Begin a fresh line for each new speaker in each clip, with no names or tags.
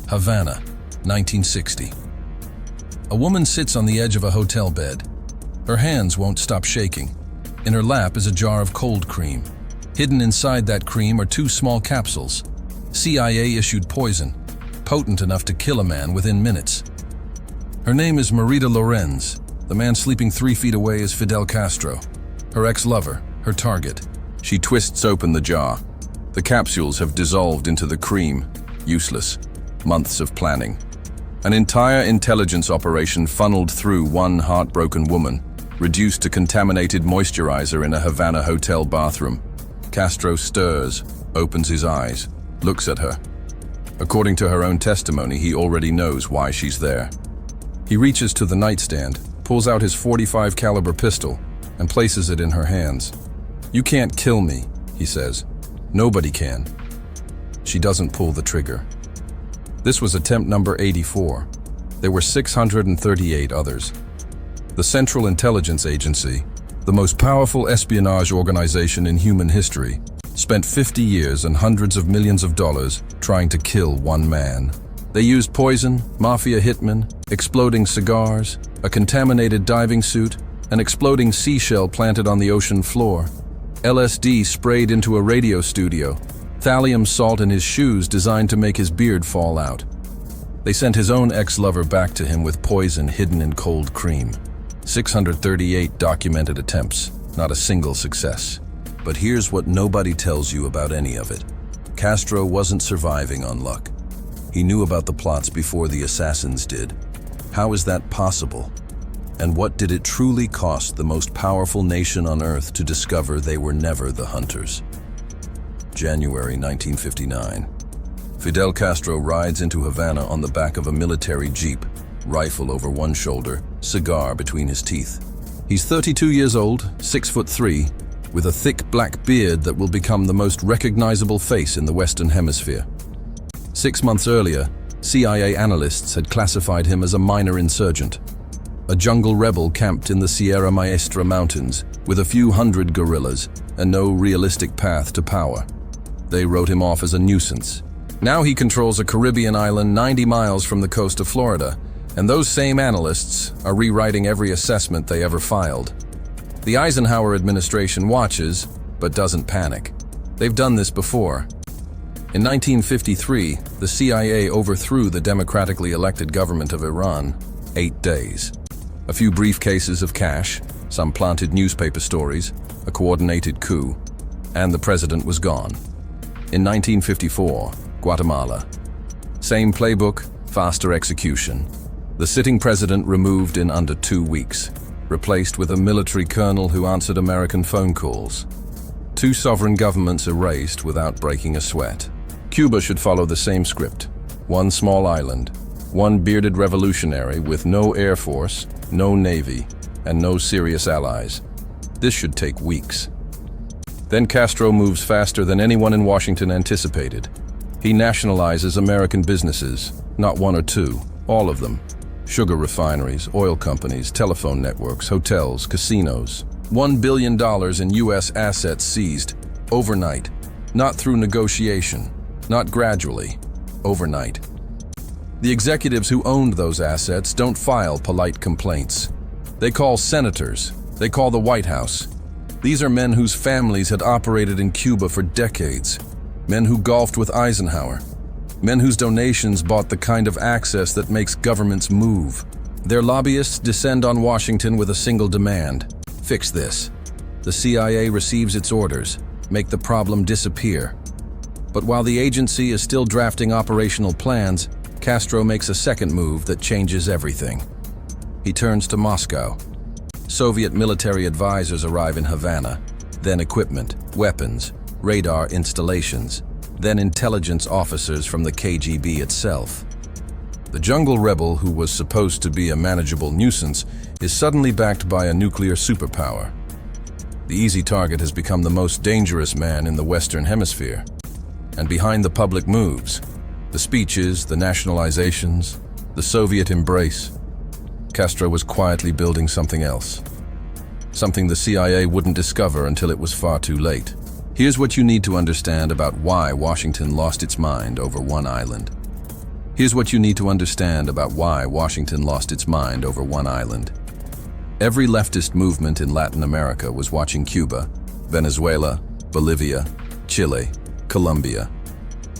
Havana, 1960. A woman sits on the edge of a hotel bed. Her hands won't stop shaking. In her lap is a jar of cold cream. Hidden inside that cream are 2 small capsules. CIA-issued poison, potent enough to kill a man within minutes. Her name is Marita Lorenz. The man sleeping 3 feet away is Fidel Castro, her ex-lover, her target. She twists open the jar. The capsules have dissolved into the cream. Useless. Months of planning. An entire intelligence operation funneled through one heartbroken woman, reduced to contaminated moisturizer in a Havana hotel bathroom. Castro stirs, opens his eyes, looks at her. According to her own testimony, he already knows why she's there. He reaches to the nightstand, pulls out his .45 caliber pistol, and places it in her hands. "You can't kill me," he says. "Nobody can." She doesn't pull the trigger. This was attempt number 84. There were 638 others. The Central Intelligence Agency, the most powerful espionage organization in human history, spent 50 years and hundreds of millions of dollars trying to kill one man. They used poison, Mafia hitmen, exploding cigars, a contaminated diving suit, an exploding seashell planted on the ocean floor, LSD sprayed into a radio studio, thallium salt in his shoes designed to make his beard fall out. They sent his own ex-lover back to him with poison hidden in cold cream. 638 documented attempts, not a single success. But here's what nobody tells you about any of it. Castro wasn't surviving on luck. He knew about the plots before the assassins did. How is that possible? And what did it truly cost the most powerful nation on earth to discover they were never the hunters? January 1959. Fidel Castro rides into Havana on the back of a military jeep, rifle over one shoulder, cigar between his teeth. He's 32 years old, 6'3", with a thick black beard that will become the most recognizable face in the Western Hemisphere. 6 months earlier, CIA analysts had classified him as a minor insurgent, a jungle rebel camped in the Sierra Maestra Mountains with a few hundred guerrillas and no realistic path to power. They wrote him off as a nuisance. Now he controls a Caribbean island 90 miles from the coast of Florida, and those same analysts are rewriting every assessment they ever filed. The Eisenhower administration watches, but doesn't panic. They've done this before. In 1953, the CIA overthrew the democratically elected government of Iran. 8 days. A few briefcases of cash, some planted newspaper stories, a coordinated coup, and the president was gone. In 1954, Guatemala. Same playbook, faster execution. The sitting president removed in under 2 weeks, replaced with a military colonel who answered American phone calls. 2 sovereign governments erased without breaking a sweat. Cuba should follow the same script. 1 small island, 1 bearded revolutionary with no air force, no navy, and no serious allies. This should take weeks. Then Castro moves faster than anyone in Washington anticipated. He nationalizes American businesses, not 1 or 2, all of them. Sugar refineries, oil companies, telephone networks, hotels, casinos. $1 billion in U.S. assets seized, overnight. Not through negotiation, not gradually, overnight. The executives who owned those assets don't file polite complaints. They call senators, they call the White House. These are men whose families had operated in Cuba for decades. Men who golfed with Eisenhower. Men whose donations bought the kind of access that makes governments move. Their lobbyists descend on Washington with a single demand. Fix this. The CIA receives its orders. Make the problem disappear. But while the agency is still drafting operational plans, Castro makes a second move that changes everything. He turns to Moscow. Soviet military advisors arrive in Havana, then equipment, weapons, radar installations, then intelligence officers from the KGB itself. The jungle rebel, who was supposed to be a manageable nuisance, is suddenly backed by a nuclear superpower. The easy target has become the most dangerous man in the Western Hemisphere. And behind the public moves, the speeches, the nationalizations, the Soviet embrace, Castro was quietly building something else. Something the CIA wouldn't discover until it was far too late. Here's what you need to understand about why Washington lost its mind over one island. Here's what you need to understand about why Washington lost its mind over one island. Every leftist movement in Latin America was watching Cuba, Venezuela, Bolivia, Chile, Colombia.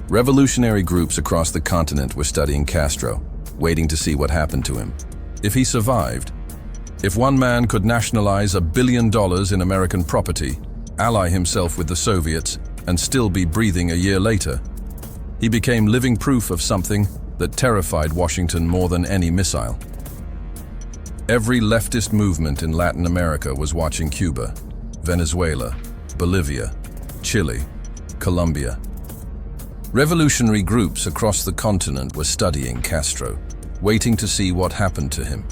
Revolutionary groups across the continent were studying Castro, waiting to see what happened to him. If he survived, if one man could nationalize $1 billion in American property, ally himself with the Soviets, and still be breathing a year later, he became living proof of something that terrified Washington more than any missile. Every leftist movement in Latin America was watching Cuba, Venezuela, Bolivia, Chile, Colombia. Revolutionary groups across the continent were studying Castro, waiting to see what happened to him.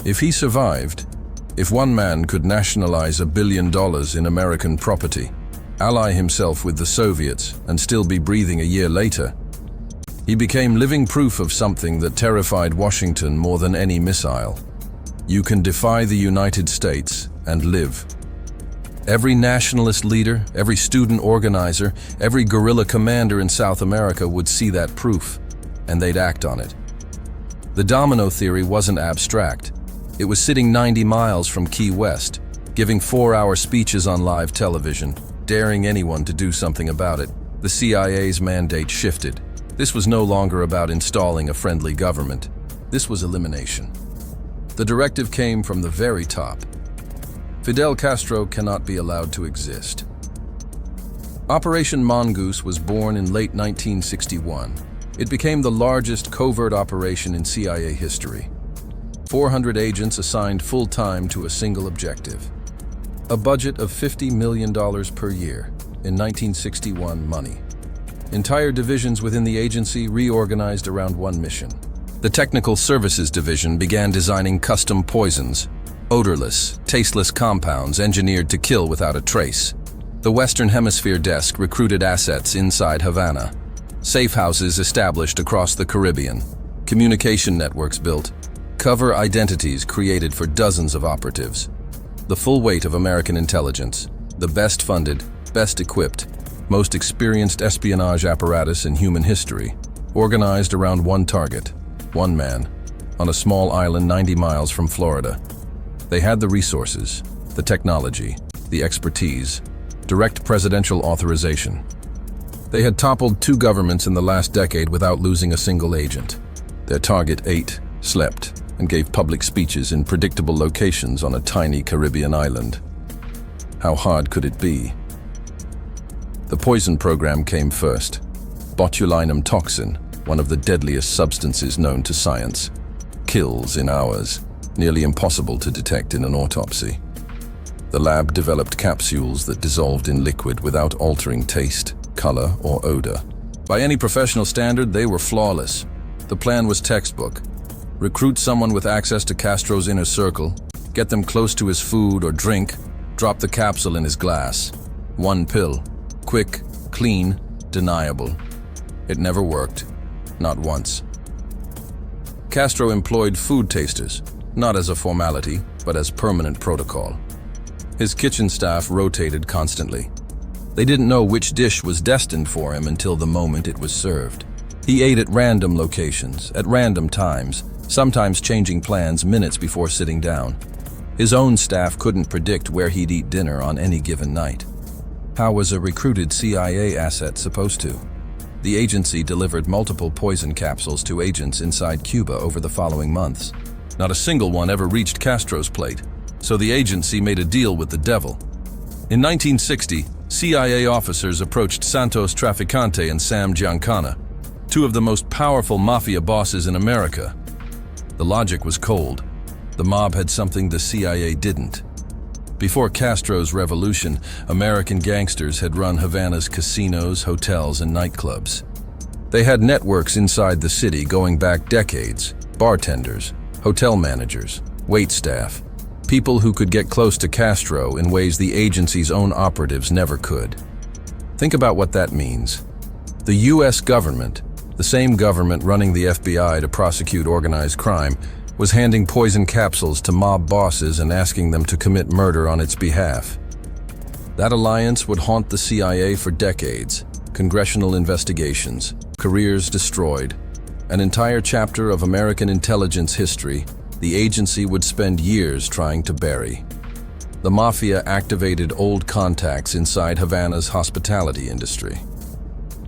If he survived, if one man could nationalize $1 billion in American property, ally himself with the Soviets, and still be breathing a year later, he became living proof of something that terrified Washington more than any missile. You can defy the United States and live. Every nationalist leader, every student organizer, every guerrilla commander in South America would see that proof, and they'd act on it. The domino theory wasn't abstract. It was sitting 90 miles from Key West, giving 4-hour speeches on live television, daring anyone to do something about it. The CIA's mandate shifted. This was no longer about installing a friendly government. This was elimination. The directive came from the very top. Fidel Castro cannot be allowed to exist. Operation Mongoose was born in late 1961. It became the largest covert operation in CIA history. 400 agents assigned full-time to a single objective. A budget of $50 million per year in 1961 money. Entire divisions within the agency reorganized around one mission. The Technical Services Division began designing custom poisons, odorless, tasteless compounds engineered to kill without a trace. The Western Hemisphere desk recruited assets inside Havana. Safe houses established across the Caribbean. Communication networks built. Cover identities created for dozens of operatives. The full weight of American intelligence, the best funded, best equipped, most experienced espionage apparatus in human history, organized around one target, one man, on a small island 90 miles from Florida. They had the resources, the technology, the expertise, direct presidential authorization. They had toppled 2 governments in the last decade without losing a single agent. Their target ate, slept, and gave public speeches in predictable locations on a tiny Caribbean island. How hard could it be? The poison program came first. Botulinum toxin, one of the deadliest substances known to science. Kills in hours, nearly impossible to detect in an autopsy. The lab developed capsules that dissolved in liquid without altering taste, color, or odor. By any professional standard, they were flawless. The plan was textbook. Recruit someone with access to Castro's inner circle, get them close to his food or drink, drop the capsule in his glass. One pill. Quick, clean, deniable. It never worked. Not once. Castro employed food tasters, not as a formality, but as permanent protocol. His kitchen staff rotated constantly. They didn't know which dish was destined for him until the moment it was served. He ate at random locations, at random times, sometimes changing plans minutes before sitting down. His own staff couldn't predict where he'd eat dinner on any given night. How was a recruited CIA asset supposed to? The agency delivered multiple poison capsules to agents inside Cuba over the following months. Not a single one ever reached Castro's plate, so the agency made a deal with the devil. In 1960, CIA officers approached Santos Traficante and Sam Giancana, 2 of the most powerful Mafia bosses in America. The logic was cold. The mob had something the CIA didn't. Before Castro's revolution, American gangsters had run Havana's casinos, hotels, and nightclubs. They had networks inside the city going back decades, bartenders, hotel managers, waitstaff, people who could get close to Castro in ways the agency's own operatives never could. Think about what that means. The US government, the same government running the FBI to prosecute organized crime, was handing poison capsules to mob bosses and asking them to commit murder on its behalf. That alliance would haunt the CIA for decades. Congressional investigations, careers destroyed, an entire chapter of American intelligence history the agency would spend years trying to bury. The Mafia activated old contacts inside Havana's hospitality industry.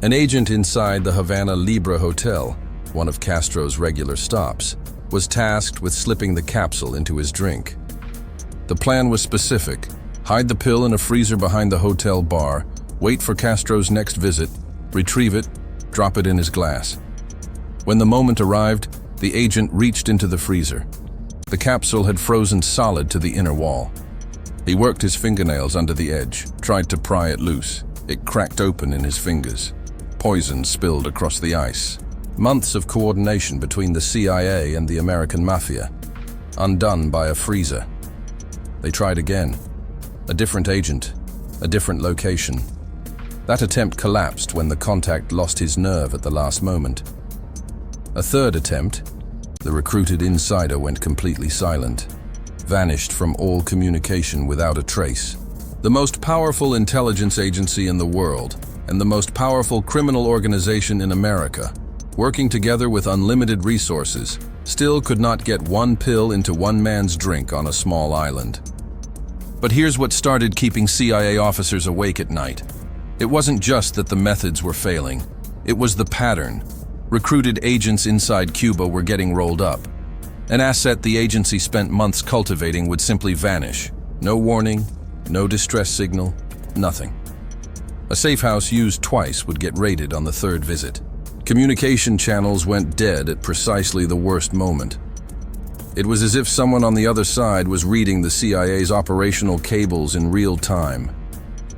An agent inside the Havana Libre Hotel, one of Castro's regular stops, was tasked with slipping the capsule into his drink. The plan was specific: hide the pill in a freezer behind the hotel bar, wait for Castro's next visit, retrieve it, drop it in his glass. When the moment arrived, the agent reached into the freezer. The capsule had frozen solid to the inner wall. He worked his fingernails under the edge, tried to pry it loose. It cracked open in his fingers. Poison spilled across the ice. Months of coordination between the CIA and the American Mafia, undone by a freezer. They tried again. A different agent, a different location. That attempt collapsed when the contact lost his nerve at the last moment. A third attempt, the recruited insider went completely silent, vanished from all communication without a trace. The most powerful intelligence agency in the world and the most powerful criminal organization in America, working together with unlimited resources, still could not get one pill into one man's drink on a small island. But here's what started keeping CIA officers awake at night. It wasn't just that the methods were failing. It was the pattern. Recruited agents inside Cuba were getting rolled up. An asset the agency spent months cultivating would simply vanish. No warning, no distress signal, nothing. A safe house used twice would get raided on the third visit. Communication channels went dead at precisely the worst moment. It was as if someone on the other side was reading the CIA's operational cables in real time.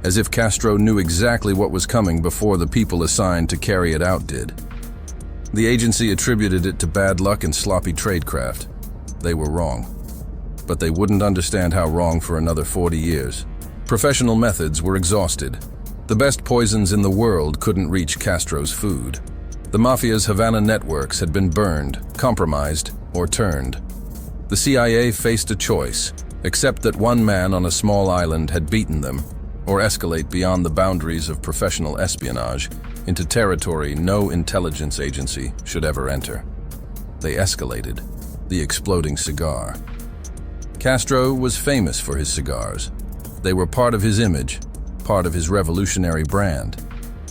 As if Castro knew exactly what was coming before the people assigned to carry it out did. The agency attributed it to bad luck and sloppy tradecraft. They were wrong. But they wouldn't understand how wrong for another 40 years. Professional methods were exhausted. The best poisons in the world couldn't reach Castro's food. The Mafia's Havana networks had been burned, compromised, or turned. The CIA faced a choice: accept that one man on a small island had beaten them, or escalate beyond the boundaries of professional espionage into territory no intelligence agency should ever enter. They escalated: the exploding cigar. Castro was famous for his cigars. They were part of his image, part of his revolutionary brand.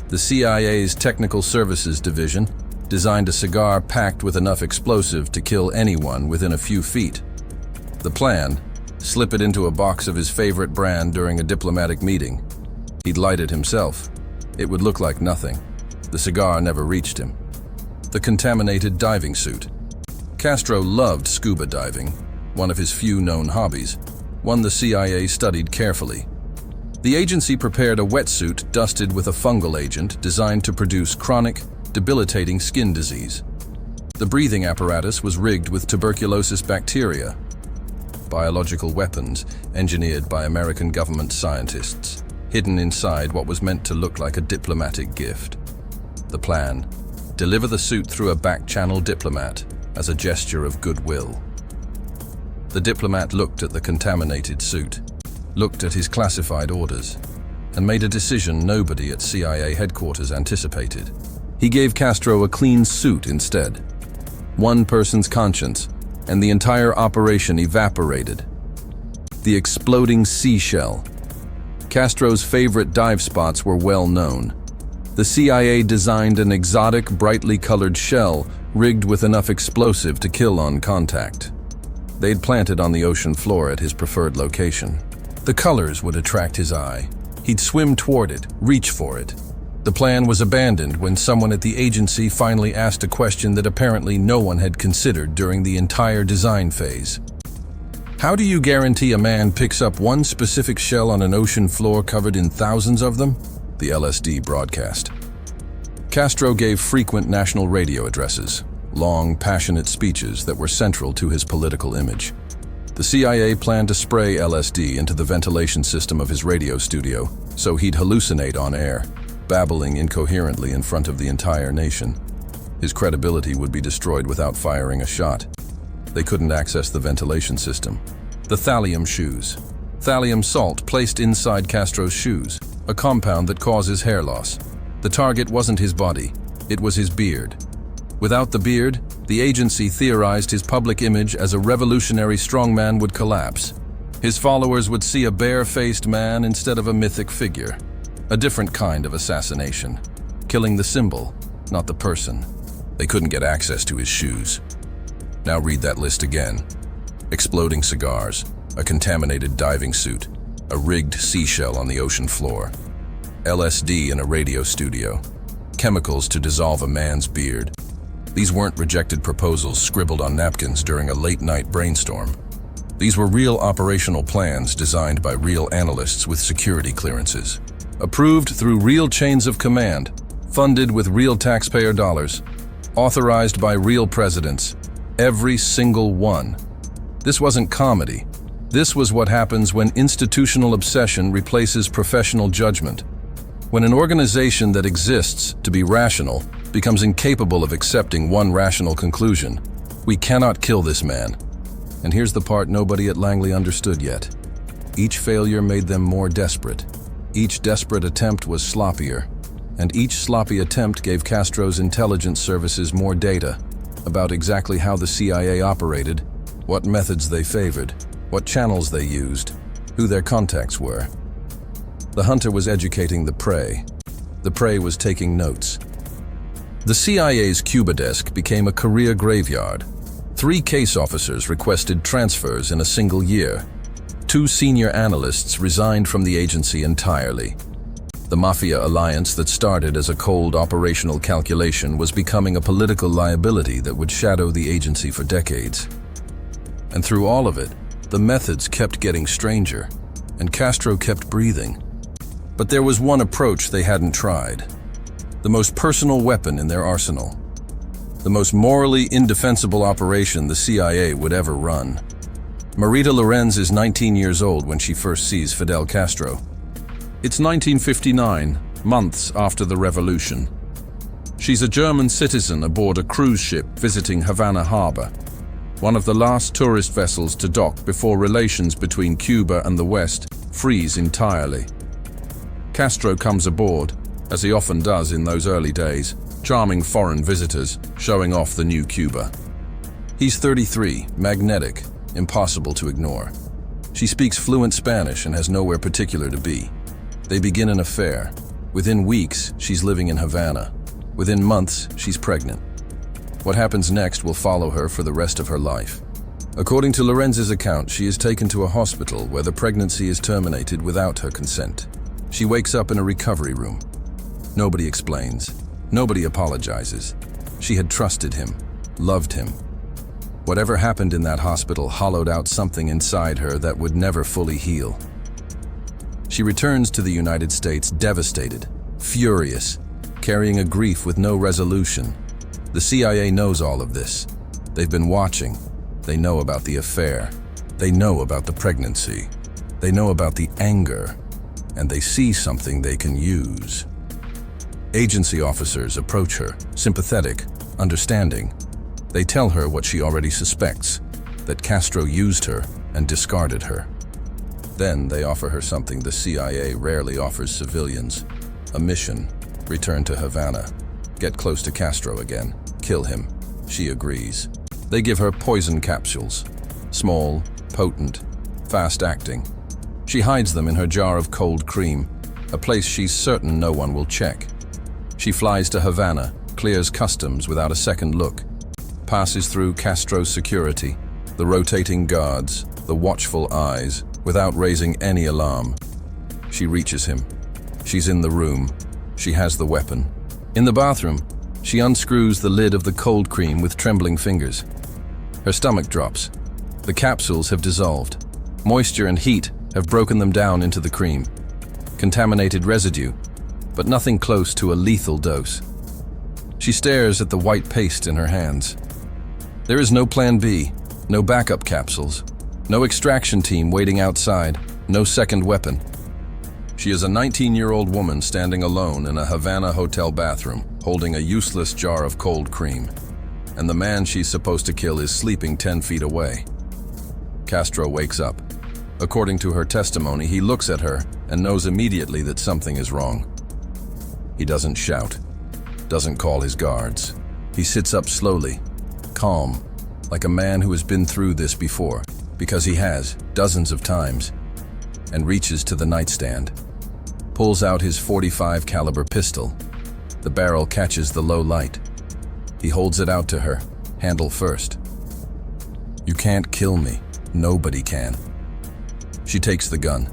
The CIA's Technical Services Division designed a cigar packed with enough explosive to kill anyone within a few feet. The plan: slip it into a box of his favorite brand during a diplomatic meeting. He'd light it himself. It would look like nothing. The cigar never reached him. The contaminated diving suit. Castro loved scuba diving, one of his few known hobbies, one the CIA studied carefully. The agency prepared a wetsuit dusted with a fungal agent designed to produce chronic, debilitating skin disease. The breathing apparatus was rigged with tuberculosis bacteria, biological weapons engineered by American government scientists, hidden inside what was meant to look like a diplomatic gift. The plan: deliver the suit through a back-channel diplomat as a gesture of goodwill. The diplomat looked at the contaminated suit, looked at his classified orders, and made a decision nobody at CIA headquarters anticipated. He gave Castro a clean suit instead. One person's conscience, and the entire operation evaporated. The exploding seashell. Castro's favorite dive spots were well known. The CIA designed an exotic, brightly colored shell rigged with enough explosive to kill on contact. They'd plant it on the ocean floor at his preferred location. The colors would attract his eye. He'd swim toward it, reach for it. The plan was abandoned when someone at the agency finally asked a question that apparently no one had considered during the entire design phase. How do you guarantee a man picks up one specific shell on an ocean floor covered in thousands of them? The LSD broadcast. Castro gave frequent national radio addresses, long, passionate speeches that were central to his political image. The CIA planned to spray LSD into the ventilation system of his radio studio, so he'd hallucinate on air, babbling incoherently in front of the entire nation. His credibility would be destroyed without firing a shot. They couldn't access the ventilation system. The thallium shoes. Thallium salt placed inside Castro's shoes, a compound that causes hair loss. The target wasn't his body, it was his beard. Without the beard, the agency theorized his public image as a revolutionary strongman would collapse. His followers would see a bare-faced man instead of a mythic figure. A different kind of assassination. Killing the symbol, not the person. They couldn't get access to his shoes. Now read that list again. Exploding cigars, a contaminated diving suit, a rigged seashell on the ocean floor, LSD in a radio studio, chemicals to dissolve a man's beard. These weren't rejected proposals scribbled on napkins during a late-night brainstorm. These were real operational plans designed by real analysts with security clearances, approved through real chains of command, funded with real taxpayer dollars, authorized by real presidents, every single one. This wasn't comedy. This was what happens when institutional obsession replaces professional judgment. When an organization that exists to be rational becomes incapable of accepting one rational conclusion. We cannot kill this man. And here's the part nobody at Langley understood yet. Each failure made them more desperate. Each desperate attempt was sloppier. And each sloppy attempt gave Castro's intelligence services more data about exactly how the CIA operated, what methods they favored, what channels they used, who their contacts were. The hunter was educating the prey. The prey was taking notes. The CIA's Cuba desk became a career graveyard. 3 case officers requested transfers in a single year. 2 senior analysts resigned from the agency entirely. The Mafia alliance that started as a cold operational calculation was becoming a political liability that would shadow the agency for decades. And through all of it, the methods kept getting stranger, and Castro kept breathing. But there was one approach they hadn't tried. The most personal weapon in their arsenal. The most morally indefensible operation the CIA would ever run. Marita Lorenz is 19 years old when she first sees Fidel Castro. It's 1959, months after the revolution. She's a German citizen aboard a cruise ship visiting Havana harbor, one of the last tourist vessels to dock before relations between Cuba and the West freeze entirely. Castro comes aboard, as he often does in those early days, charming foreign visitors, showing off the new Cuba. He's 33, magnetic, impossible to ignore. She speaks fluent Spanish and has nowhere particular to be. They begin an affair. Within weeks, she's living in Havana. Within months, she's pregnant. What happens next will follow her for the rest of her life. According to Lorenz's account, she is taken to a hospital where the pregnancy is terminated without her consent. She wakes up in a recovery room. Nobody explains. Nobody apologizes. She had trusted him, loved him. Whatever happened in that hospital hollowed out something inside her that would never fully heal. She returns to the United States devastated, furious, carrying a grief with no resolution. The CIA knows all of this. They've been watching. They know about the affair. They know about the pregnancy. They know about the anger. And they see something they can use. Agency officers approach her, sympathetic, understanding. They tell her what she already suspects, that Castro used her and discarded her. Then they offer her something the CIA rarely offers civilians, a mission, return to Havana, get close to Castro again, kill him. She agrees. They give her poison capsules, small, potent, fast-acting. She hides them in her jar of cold cream, a place she's certain no one will check. She flies to Havana, clears customs without a second look, passes through Castro's security, the rotating guards, the watchful eyes, without raising any alarm. She reaches him. She's in the room. She has the weapon. In the bathroom, she unscrews the lid of the cold cream with trembling fingers. Her stomach drops. The capsules have dissolved. Moisture and heat have broken them down into the cream. Contaminated residue, but nothing close to a lethal dose. She stares at the white paste in her hands. There is no plan B, no backup capsules, no extraction team waiting outside, no second weapon. She is a 19-year-old woman standing alone in a Havana hotel bathroom, holding a useless jar of cold cream. And the man she's supposed to kill is sleeping 10 feet away. Castro wakes up. According to her testimony, he looks at her and knows immediately that something is wrong. He doesn't shout, doesn't call his guards. He sits up slowly, calm, like a man who has been through this before, because he has, dozens of times, and reaches to the nightstand, pulls out his .45 caliber pistol. The barrel catches the low light. He holds it out to her, handle first. "You can't kill me. Nobody can." She takes the gun,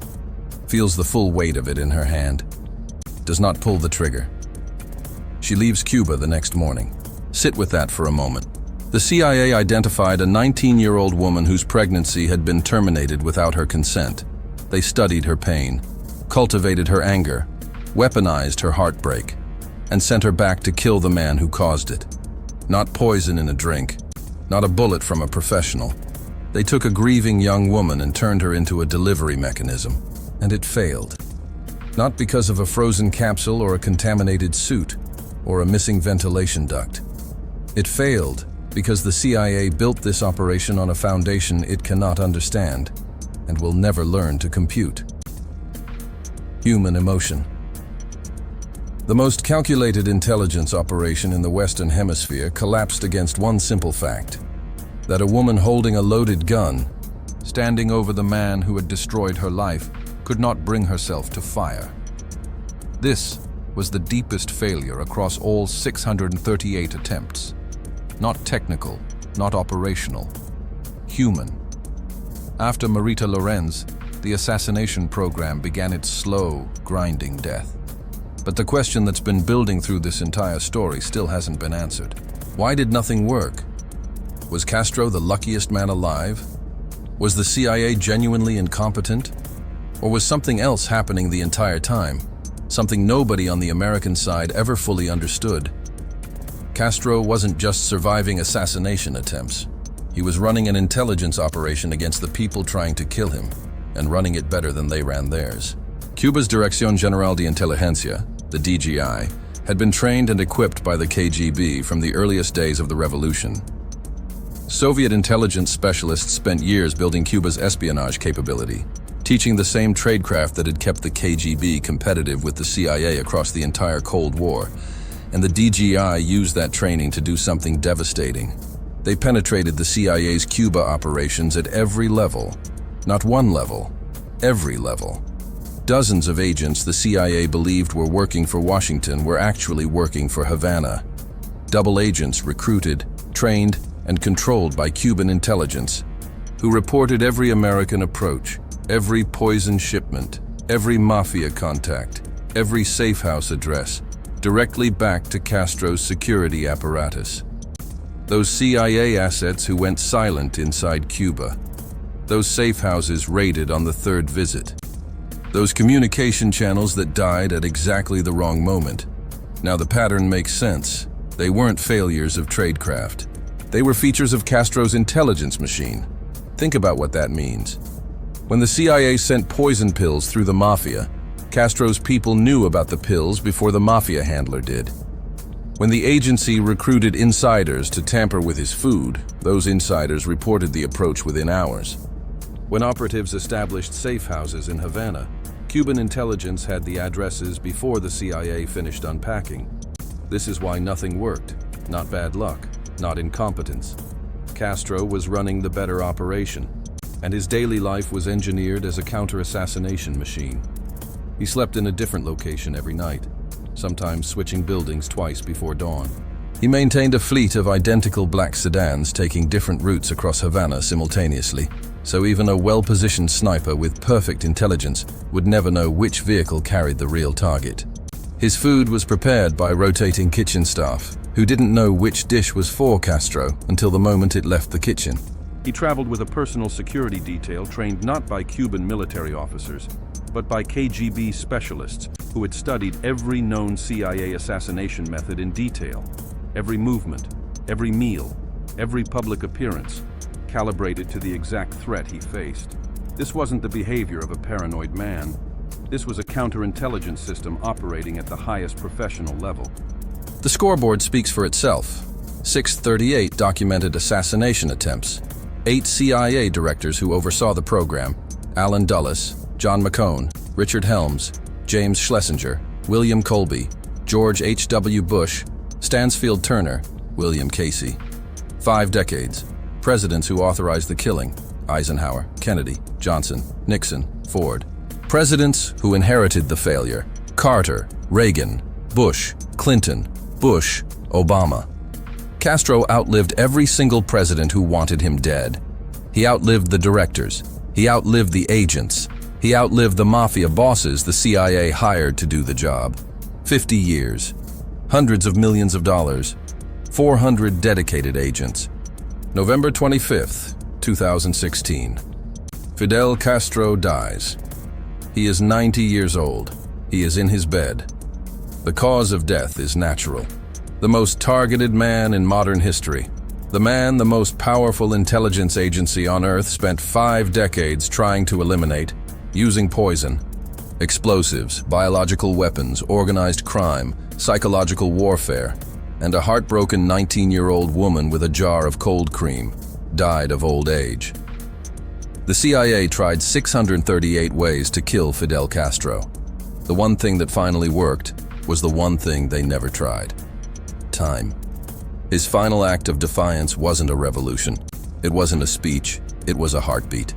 feels the full weight of it in her hand, does not pull the trigger. She leaves Cuba the next morning. Sit with that for a moment. The CIA identified a 19-year-old woman whose pregnancy had been terminated without her consent. They studied her pain, cultivated her anger, weaponized her heartbreak, and sent her back to kill the man who caused it. Not poison in a drink, not a bullet from a professional. They took a grieving young woman and turned her into a delivery mechanism, and it failed. Not because of a frozen capsule or a contaminated suit or a missing ventilation duct. It failed because the CIA built this operation on a foundation it cannot understand and will never learn to compute. Human emotion. The most calculated intelligence operation in the Western Hemisphere collapsed against one simple fact: that a woman holding a loaded gun, standing over the man who had destroyed her life, could not bring herself to fire. This was the deepest failure across all 638 attempts. Not technical, not operational, human. After Marita Lorenz, the assassination program began its slow, grinding death. But the question that's been building through this entire story still hasn't been answered. Why did nothing work? Was Castro the luckiest man alive? Was the CIA genuinely incompetent? Or was something else happening the entire time? Something nobody on the American side ever fully understood. Castro wasn't just surviving assassination attempts. He was running an intelligence operation against the people trying to kill him, and running it better than they ran theirs. Cuba's Dirección General de Inteligencia, the DGI, had been trained and equipped by the KGB from the earliest days of the revolution. Soviet intelligence specialists spent years building Cuba's espionage capability, teaching the same tradecraft that had kept the KGB competitive with the CIA across the entire Cold War, and the DGI used that training to do something devastating. They penetrated the CIA's Cuba operations at every level. Not one level, every level. Dozens of agents the CIA believed were working for Washington were actually working for Havana. Double agents recruited, trained, and controlled by Cuban intelligence, who reported every American approach, every poison shipment, every Mafia contact, every safe house address, directly back to Castro's security apparatus. Those CIA assets who went silent inside Cuba. Those safe houses raided on the third visit. Those communication channels that died at exactly the wrong moment. Now the pattern makes sense. They weren't failures of tradecraft. They were features of Castro's intelligence machine. Think about what that means. When the CIA sent poison pills through the Mafia, Castro's people knew about the pills before the Mafia handler did. When the agency recruited insiders to tamper with his food, those insiders reported the approach within hours. When operatives established safe houses in Havana, Cuban intelligence had the addresses before the CIA finished unpacking. This is why nothing worked. Not bad luck, not incompetence. Castro was running the better operation, and his daily life was engineered as a counter-assassination machine. He slept in a different location every night, sometimes switching buildings twice before dawn. He maintained a fleet of identical black sedans taking different routes across Havana simultaneously, so even a well-positioned sniper with perfect intelligence would never know which vehicle carried the real target. His food was prepared by rotating kitchen staff, who didn't know which dish was for Castro until the moment it left the kitchen. He traveled with a personal security detail trained not by Cuban military officers, but by KGB specialists who had studied every known CIA assassination method in detail. Every movement, every meal, every public appearance, calibrated to the exact threat he faced. This wasn't the behavior of a paranoid man. This was a counterintelligence system operating at the highest professional level. The scoreboard speaks for itself. 638 documented assassination attempts. 8 CIA directors who oversaw the program: Alan Dulles, John McCone, Richard Helms, James Schlesinger, William Colby, George H.W. Bush, Stansfield Turner, William Casey. 5 decades. Presidents who authorized the killing: Eisenhower, Kennedy, Johnson, Nixon, Ford. Presidents who inherited the failure: Carter, Reagan, Bush, Clinton, Bush, Obama. Castro outlived every single president who wanted him dead. He outlived the directors. He outlived the agents. He outlived the Mafia bosses the CIA hired to do the job. 50 years. Hundreds of millions of dollars. 400 dedicated agents. November 25th, 2016. Fidel Castro dies. He is 90 years old. He is in his bed. The cause of death is natural. The most targeted man in modern history. The man the most powerful intelligence agency on Earth spent 5 decades trying to eliminate, using poison, explosives, biological weapons, organized crime, psychological warfare, and a heartbroken 19-year-old woman with a jar of cold cream died of old age. The CIA tried 638 ways to kill Fidel Castro. The one thing that finally worked was the one thing they never tried: time. His final act of defiance wasn't a revolution. It wasn't a speech. It was a heartbeat.